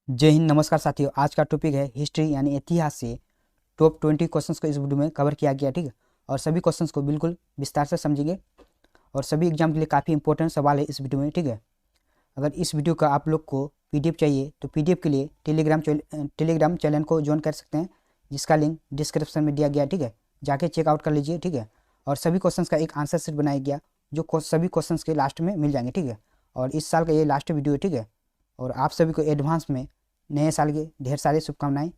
जय हिंद। नमस्कार साथियों, आज का टॉपिक है हिस्ट्री यानी इतिहास से टॉप 20 क्वेश्चंस को इस वीडियो में कवर किया गया। ठीक है, और सभी क्वेश्चंस को बिल्कुल विस्तार से समझेंगे और सभी एग्जाम के लिए काफ़ी इंपॉर्टेंट सवाल है इस वीडियो में। ठीक है, अगर इस वीडियो का आप लोग को पीडीएफ चाहिए तो पीडीएफ के लिए टेलीग्राम चैनल को ज्वाइन कर सकते हैं, जिसका लिंक डिस्क्रिप्शन में दिया गया है। ठीक है, जाके चेकआउट कर लीजिए। ठीक है, और सभी क्वेश्चंस का एक आंसर सेट बनाया गया जो सभी क्वेश्चंस के लास्ट में मिल जाएंगे। ठीक है, और इस साल का ये लास्ट वीडियो है। ठीक है, और आप सभी को एडवांस में नए साल की ढेर सारी शुभकामनाएं।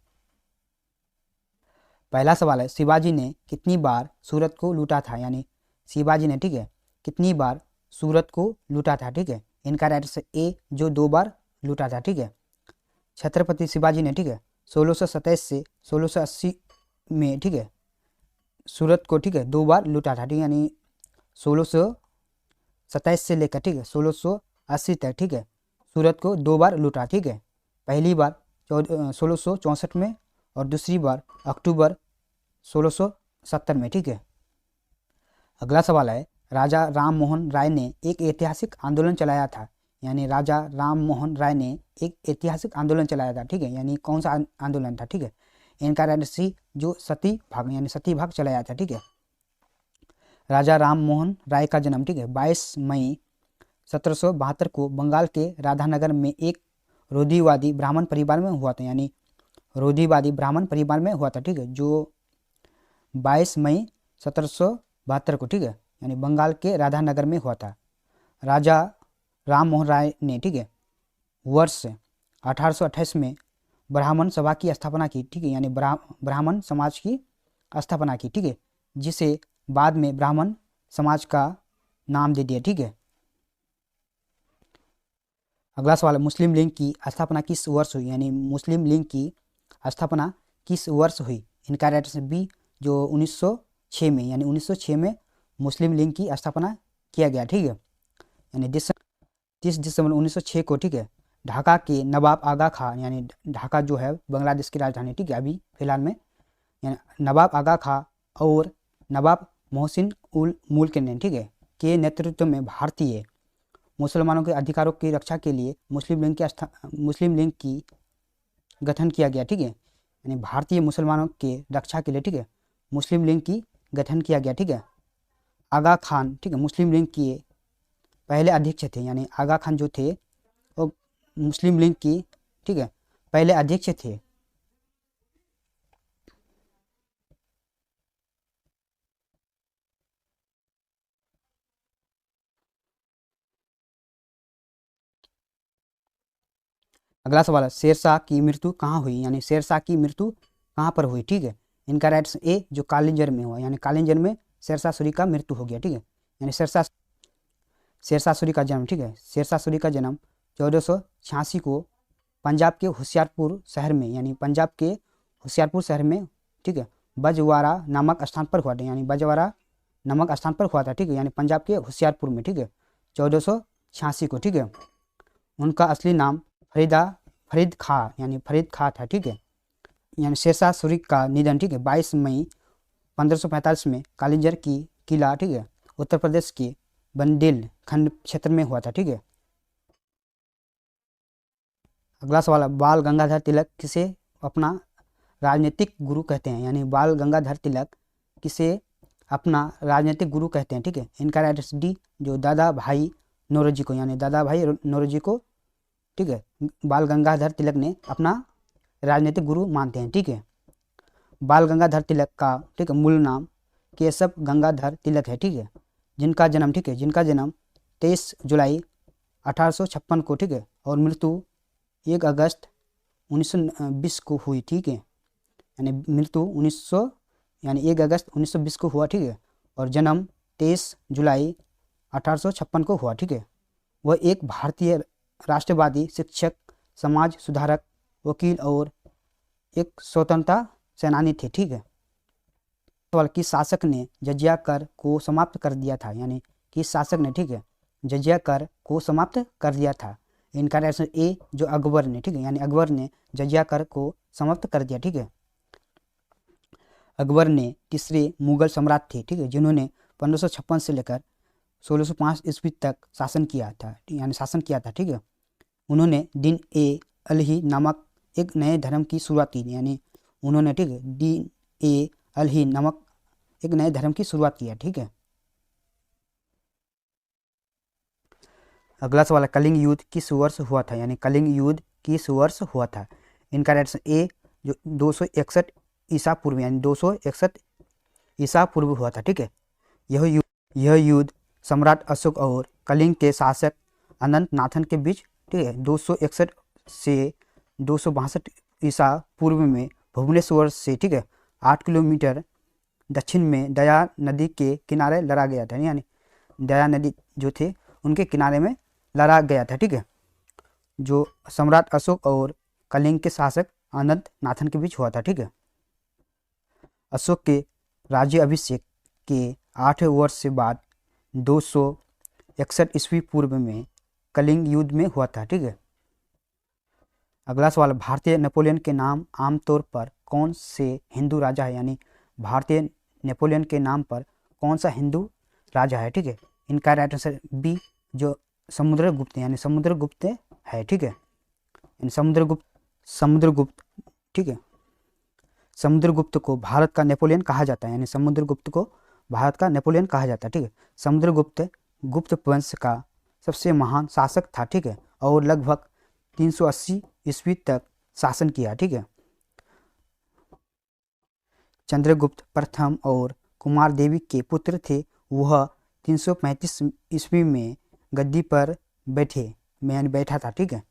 पहला सवाल है, शिवाजी ने कितनी बार सूरत को लूटा था? यानी शिवाजी ने, ठीक है, कितनी बार सूरत को लूटा था? ठीक है, इनका राइट आंसर ए, जो 2 बार लूटा था। ठीक है, छत्रपति शिवाजी ने, ठीक है, 1627 से 1680 में, ठीक है, सूरत को, ठीक है, 2 बार लूटा था। ठीक है, यानी 1627 से लेकर, ठीक है, 1680 तक, ठीक है, सूरत को 2 बार लूटा। ठीक है, पहली बार 1664 में और दूसरी बार अक्टूबर 1670 में। ठीक है, अगला सवाल है, राजा राम मोहन राय ने एक ऐतिहासिक आंदोलन चलाया था। यानी राजा राम मोहन राय ने एक ऐतिहासिक आंदोलन चलाया था। ठीक है, यानी कौन सा आंदोलन था? ठीक है, इनका राइट सी, जो सती भाग यानी सती भाग चलाया था। ठीक है, राजा राम मोहन राय का जन्म, ठीक है, 22 मई 1772 को बंगाल के राधानगर में एक रूढ़िवादी ब्राह्मण परिवार में हुआ था। यानी रूढ़िवादी ब्राह्मण परिवार में हुआ था। ठीक है, जो 22 मई 1772 को, ठीक है, यानी बंगाल के राधानगर में हुआ था। राजा राम मोहन राय ने, ठीक है, वर्ष 1828 में ब्राह्मण सभा की स्थापना की। ठीक है, यानी ब्राह्मण समाज की स्थापना की। ठीक है, जिसे बाद में ब्राह्मण समाज का नाम दे दिया। ठीक है, अगला सवाल है, मुस्लिम लीग की स्थापना किस वर्ष हुई? यानी मुस्लिम लीग की स्थापना किस वर्ष हुई? इनका राइट आंसर बी, जो 1906 में, यानी 1906 में मुस्लिम लीग की स्थापना किया गया। ठीक है, यानी 30 दिसंबर 1906 को, ठीक है, ढाका के नवाब आगा खां, यानी ढाका जो है बांग्लादेश की राजधानी, ठीक है, अभी फिलहाल में, यानी नवाब आगा खां और नवाब मोहसिन उल मुल्क ने, ठीक है, के नेतृत्व में भारतीय मुसलमानों के अधिकारों की रक्षा के लिए मुस्लिम लीग की गठन किया गया। ठीक है, यानी भारतीय मुसलमानों के रक्षा के लिए, ठीक है, मुस्लिम लीग की गठन किया गया। ठीक है, आगा खान, ठीक है, मुस्लिम लीग के पहले अध्यक्ष थे। यानी आगा खान जो थे वो मुस्लिम लीग की, ठीक है, पहले अध्यक्ष थे। अगला सवाल है, शेरशाह की मृत्यु कहाँ हुई? यानी शेरशाह की मृत्यु कहाँ पर हुई? ठीक है, इनका राइट ए, जो कालिंजर में हुआ, यानी कालिंजर में शेरशाह सूरी का मृत्यु हो गया। ठीक है, यानी शेरशाह सूरी का जन्म, ठीक है, शेरशाह सूरी का जन्म 1486 को पंजाब के होशियारपुर शहर में, यानी पंजाब के होशियारपुर शहर में, ठीक है, बजवाड़ा नामक स्थान पर हुआ था। यानी बजवाड़ा नामक स्थान पर हुआ था। ठीक है, यानी पंजाब के होशियारपुर में, ठीक है, 1486 को। ठीक है, उनका असली नाम फरीद खां, यानी फरीद खां था। ठीक है, यानी शेरशाह सूरी का निधन, ठीक है, 22 मई 1545 में कालिंजर की किला, ठीक है, उत्तर प्रदेश के बंदेल खंड क्षेत्र में हुआ था। ठीक है, अगला सवाल है, बाल गंगाधर तिलक किसे अपना राजनीतिक गुरु कहते हैं? यानी बाल गंगाधर तिलक किसे अपना राजनीतिक गुरु कहते हैं? ठीक है, इनका राइट आंसर डी, जो दादा भाई नौरोजी को, यानी दादा भाई नौरोजी को, ठीक है, बाल गंगाधर तिलक ने अपना राजनीतिक गुरु मानते हैं। ठीक है, बाल गंगाधर तिलक का, ठीक है, मूल नाम केशव गंगाधर तिलक है। ठीक है, जिनका जन्म, ठीक है, जिनका जन्म 23 जुलाई 1856 को, ठीक है, और मृत्यु 1 अगस्त 1920 को हुई। ठीक है, यानी मृत्यु 1900, यानी 1 अगस्त 1920 को हुआ। ठीक है, और जन्म 23 जुलाई 1856 को हुआ। ठीक है, वह एक भारतीय राष्ट्रवादी शिक्षक, समाज सुधारक, वकील और एक स्वतंत्रता सेनानी थे। ठीक है, सवाल, किस शासक ने जजिया कर को समाप्त कर दिया था? यानी किस शासक ने, ठीक है, जजिया कर को समाप्त कर दिया था? इनका आंसर ए, जो अकबर ने, ठीक है, यानी अकबर ने जजिया कर को समाप्त कर दिया। ठीक है, अकबर ने तीसरे मुगल सम्राट थे, ठीक है, जिन्होंने 1556 से लेकर 1605 ईस्वी तक शासन किया था। यानी शासन किया था। ठीक है, उन्होंने दिन ए अलही नामक एक नए धर्म की शुरुआत की, यानी उन्होंने, ठीक है, दीन ए अलही नामक एक नए धर्म की शुरुआत किया, ठीक है। अगला सवाल है, कलिंग युद्ध किस वर्ष हुआ था, यानी कलिंग युद्ध किस वर्ष हुआ था। इनका राइट आंसर ए जो 261 ईसा पूर्व, यानी 261 ईसा पूर्व हुआ था, ठीक है। यह युद्ध सम्राट अशोक और कलिंग के शासक अनंत नाथन के बीच, ठीक है, 261 से 262 ईसा पूर्व में भुवनेश्वर से, ठीक है, 8 किलोमीटर दक्षिण में दया नदी के किनारे लड़ा गया था, यानी दया नदी जो थे उनके किनारे में लड़ा गया था, ठीक है, जो सम्राट अशोक और कलिंग के शासक अनंत नाथन के बीच हुआ था, ठीक है। अशोक के राज्य अभिषेक के 8वें वर्ष से बाद 261 ईस्वी पूर्व में कलिंग युद्ध में हुआ था, ठीक है। अगला सवाल, भारतीय नेपोलियन के नाम आमतौर पर कौन से हिंदू राजा है, यानी भारतीय नेपोलियन के नाम पर कौन सा हिंदू राजा है, ठीक है। इनका राइट आंसर बी जो समुद्रगुप्त, यानी समुद्रगुप्त है, ठीक है। समुद्रगुप्त, ठीक है, समुद्रगुप्त को भारत का नेपोलियन कहा जाता है, यानी समुद्रगुप्त को भारत का नेपोलियन कहा जाता है, ठीक है। समुद्रगुप्त गुप्त वंश का सबसे महान शासक था, ठीक है, और लगभग 380 ईस्वी तक शासन किया, ठीक है। चंद्रगुप्त प्रथम और कुमार देवी के पुत्र थे। वह 335 ईस्वी में गद्दी पर बैठा था, ठीक है।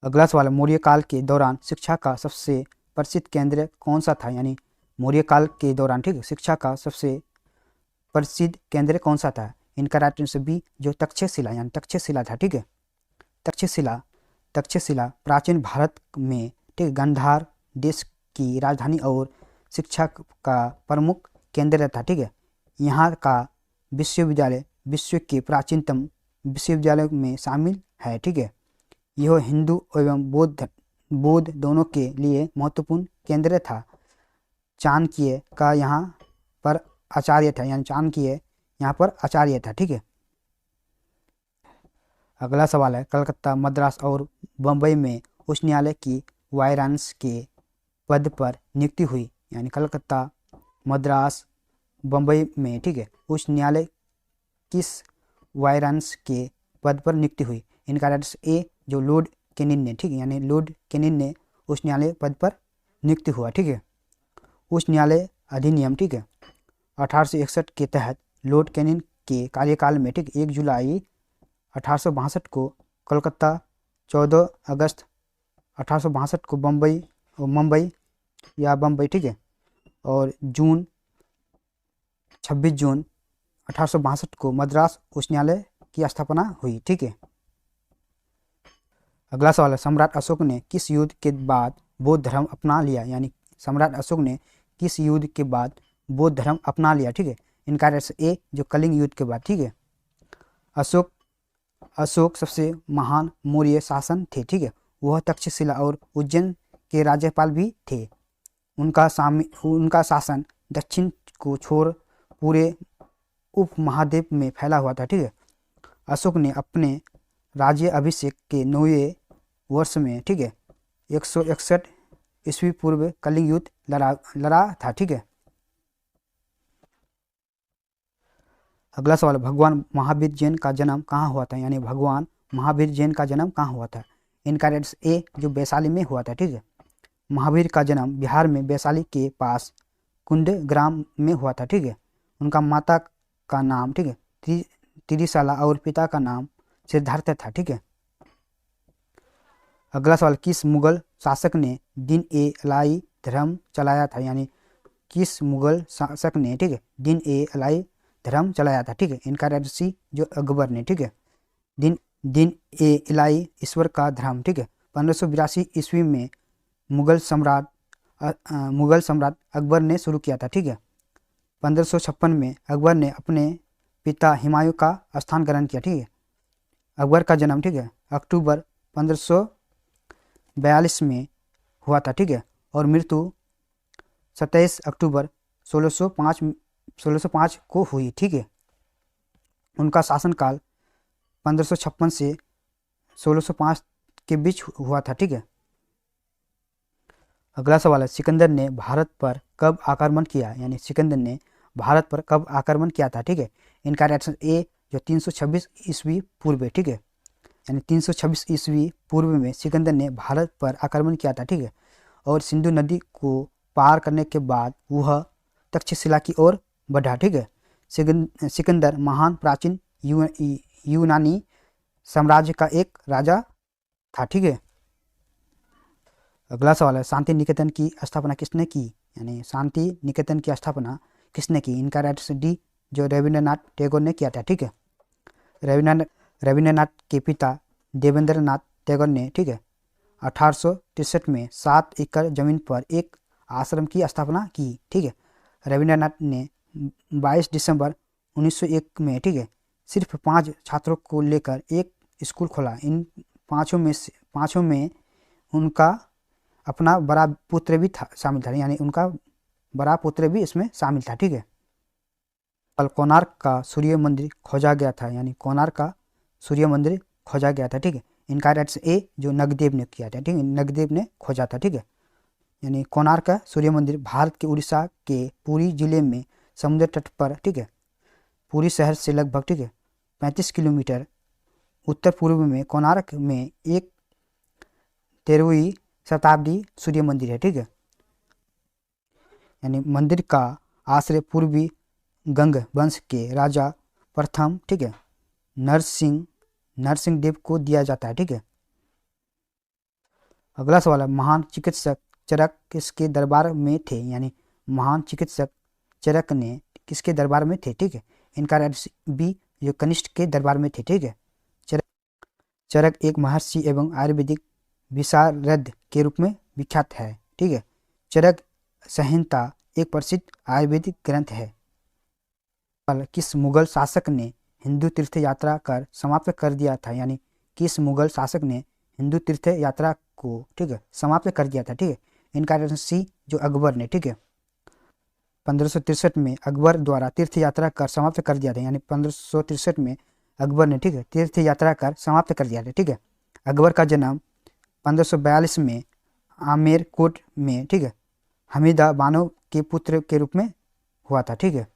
अगला सवाल, मौर्य काल के दौरान शिक्षा का सबसे प्रसिद्ध केंद्र कौन सा था, यानी मौर्य काल के दौरान, ठीक है, शिक्षा का सबसे प्रसिद्ध केंद्र कौन सा था। इनका राइट आंसर बी जो तक्षशिला, यानी तक्षशिला था, ठीक है। तक्षशिला प्राचीन भारत में, ठीक है, गांधार देश की राजधानी और शिक्षा का प्रमुख केंद्र था, ठीक है। यहाँ का विश्वविद्यालय विश्व के प्राचीनतम विश्वविद्यालय में शामिल है, ठीक है। यह हिंदू एवं बौद्ध दोनों के लिए महत्वपूर्ण केंद्र था। चाणक्य का यहाँ पर आचार्य था, यानी चाणक्य यहाँ पर आचार्य था, ठीक है। अगला सवाल है, कलकत्ता, मद्रास और बम्बई में उच्च न्यायालय की वायरांश के पद पर नियुक्ति हुई, यानी कलकत्ता, मद्रास, बम्बई में, ठीक है, उच्च न्यायालय किस वायरांश के पद पर नियुक्ति हुई। इनका राइट ए जो लॉर्ड कैनिंग ने, ठीक है, यानी लॉर्ड कैनिंग ने उच्च न्यायालय पद पर नियुक्ति हुआ, ठीक है। उच्च न्यायालय अधिनियम, ठीक है, 1861 के तहत लॉर्ड कैनिंग के कार्यकाल में, ठीक, 1 जुलाई 1862 को कोलकाता, 14 अगस्त 1862 को मुंबई, ठीक है, और 26 जून 1862 को मद्रास उच्च न्यायालय की स्थापना हुई, ठीक है। अगला सवाल है, सम्राट अशोक ने किस युद्ध के बाद बौद्ध धर्म अपना लिया, यानी सम्राट अशोक ने किस युद्ध के बाद बौद्ध धर्म अपना लिया, ठीक है। इनका आंसर ए जो कलिंग युद्ध के बाद, ठीक है। अशोक सबसे महान मौर्य शासन थे, ठीक है। वह तक्षशिला और उज्जैन के राज्यपाल भी थे। उनका शासन दक्षिण को छोड़ पूरे उपमहाद्वीप में फैला हुआ था, ठीक है। अशोक ने अपने राज्य अभिषेक के 9वें वर्ष में, ठीक है, 161 ईस्वी पूर्व कलिंग युद्ध लड़ा था, ठीक है। अगला सवाल, भगवान महावीर जैन का जन्म कहाँ हुआ था, यानी भगवान महावीर जैन का जन्म कहाँ हुआ था। इनका आंसर ए जो वैशाली में हुआ था, ठीक है। महावीर का जन्म बिहार में वैशाली के पास कुंड ग्राम में हुआ था, ठीक है। उनका माता का नाम, ठीक है, त्रिशाला और पिता का नाम सिद्धार्थ था, ठीक है। अगला सवाल, किस मुगल शासक ने दीन ए इलाही धर्म चलाया था, यानी किस मुगल शासक ने, ठीक है, दीन ए इलाही धर्म चलाया था, ठीक है। इनका आंसर सी जो अकबर ने, ठीक है, दीन ए इलाही ईश्वर का धर्म, ठीक है, 1582 ईस्वी में मुगल सम्राट अकबर ने शुरू किया था, ठीक है। 1556 में अकबर ने अपने पिता हुमायूं का स्थान ग्रहण किया, ठीक है। अकबर का जन्म, ठीक है, अक्टूबर 1542 में हुआ था, ठीक है, और मृत्यु 27 अक्टूबर 1605 को हुई, ठीक है। उनका शासनकाल 1556 से 1605 के बीच हुआ था, ठीक है। अगला सवाल है, सिकंदर ने भारत पर कब आक्रमण किया, यानी सिकंदर ने भारत पर कब आक्रमण किया था, ठीक है। इनका ऑप्शन ए जो 326 ईस्वी पूर्व, ठीक है, यानी 326 ईस्वी पूर्व में सिकंदर ने भारत पर आक्रमण किया था, ठीक है। और सिंधु नदी को पार करने के बाद वह तक्षशिला की ओर बढ़ा, ठीक है। सिकंदर महान प्राचीन यूनानी साम्राज्य का एक राजा था, ठीक है। अगला सवाल है, शांति निकेतन की स्थापना किसने की, यानी शांति निकेतन की स्थापना किसने की। इनका राइट आंसर डी जो रविंद्रनाथ टैगोर ने किया था, ठीक है। रविंद्रनाथ के पिता देवेंद्रनाथ टैगोर ने, ठीक है, 1863 में 7 एकड़ जमीन पर एक आश्रम की स्थापना की, ठीक है। रविंद्रनाथ ने 22 दिसंबर 1901 में, ठीक है, सिर्फ 5 छात्रों को लेकर एक स्कूल खोला। इन पाँचों में उनका अपना बड़ा पुत्र भी था, शामिल था, यानी उनका बड़ा पुत्र भी इसमें शामिल था, ठीक है। कोणार्क का सूर्य मंदिर खोजा गया था, यानी कोणार्क का सूर्य मंदिर खोजा गया था, ठीक है। इनका राइट ए जो नगदेव ने किया था, ठीक है, नगदेव ने खोजा था, ठीक है। यानी कोणार्क का सूर्य मंदिर भारत के उड़ीसा के पुरी जिले में समुद्र तट पर, ठीक है, पुरी शहर से लगभग, ठीक है, 35 किलोमीटर उत्तर पूर्व में कोणार्क में एक 13वीं शताब्दी सूर्य मंदिर है, ठीक है। यानी मंदिर का आश्रय पूर्वी गंग वंश के राजा प्रथम, ठीक है, नरसिंह देव को दिया जाता है, ठीक है। अगला सवाल है, महान चिकित्सक चरक किसके दरबार में थे, यानी महान चिकित्सक चरक ने किसके दरबार में थे, ठीक है। इनका राइट बी जो कनिष्ठ के दरबार में थे, ठीक है। चरक एक महर्षि एवं आयुर्वेदिक विशारद के रूप में विख्यात है, ठीक है। चरक संहिता एक प्रसिद्ध आयुर्वेदिक ग्रंथ है। किस मुगल शासक ने हिंदू तीर्थ यात्रा कर समाप्त कर दिया था, यानी किस मुगल शासक ने हिंदू तीर्थ यात्रा को, ठीक है, समाप्त कर दिया था, ठीक है। इनका आंसर सी जो अकबर ने, ठीक है। 1563 में अकबर द्वारा तीर्थ यात्रा कर समाप्त कर दिया था, यानी 1563 में अकबर ने, ठीक है, तीर्थ यात्रा कर समाप्त कर दिया था, ठीक है। अकबर का जन्म 1542 में आमेर कोट में, ठीक है, हमीदा बानो के पुत्र के रूप में हुआ था, ठीक है।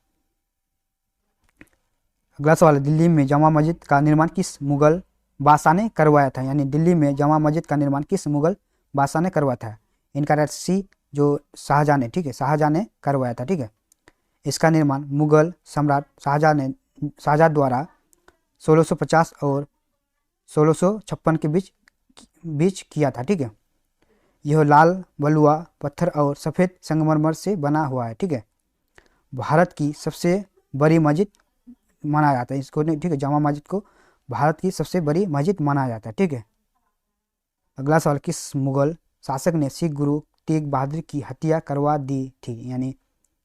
अगला सवाल है, दिल्ली में जामा मस्जिद का निर्माण किस मुगल बादशाह ने करवाया था, यानी दिल्ली में जामा मस्जिद का निर्माण किस मुगल बादशाह ने करवाया था। इनका राइट सी जो शाहजहां ने, ठीक है, शाहजहां ने करवाया था, ठीक है। इसका निर्माण मुगल सम्राट शाहजहां द्वारा 1650 और 1656 के बीच किया था, ठीक है। यह लाल बलुआ पत्थर और सफ़ेद संगमरमर से बना हुआ है, ठीक है। भारत की सबसे बड़ी मस्जिद माना जाता है इसको, ठीक है, जामा मस्जिद को भारत की सबसे बड़ी मस्जिद माना जाता है, ठीक है। अगला सवाल, किस मुगल शासक ने सिख गुरु तेग बहादुर की हत्या करवा दी थी, यानी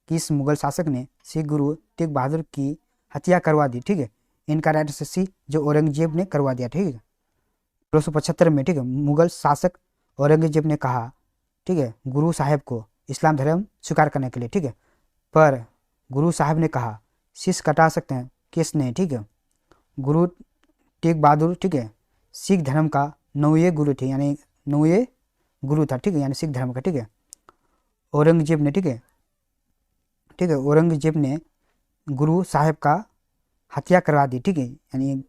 किस मुगल शासक ने सिख गुरु तेग बहादुर की हत्या करवा दी, ठीक है। इनका राइट आंसर सी जो औरंगजेब ने करवा दिया, ठीक है। 1675 में, ठीक है, मुगल शासक औरंगजेब ने कहा, ठीक है, गुरु साहब को इस्लाम धर्म स्वीकार करने के लिए, ठीक है, पर गुरु साहब ने कहा शीश कटा सकते हैं, किसने, ठीक है, गुरु तेग बहादुर, ठीक है, सिख धर्म का 9वें गुरु थे, यानी 9वें गुरु था, ठीक है, यानी सिख धर्म का, ठीक है। औरंगजेब ने, ठीक है, औरंगजेब ने गुरु साहब का हत्या करवा दी, ठीक है, यानी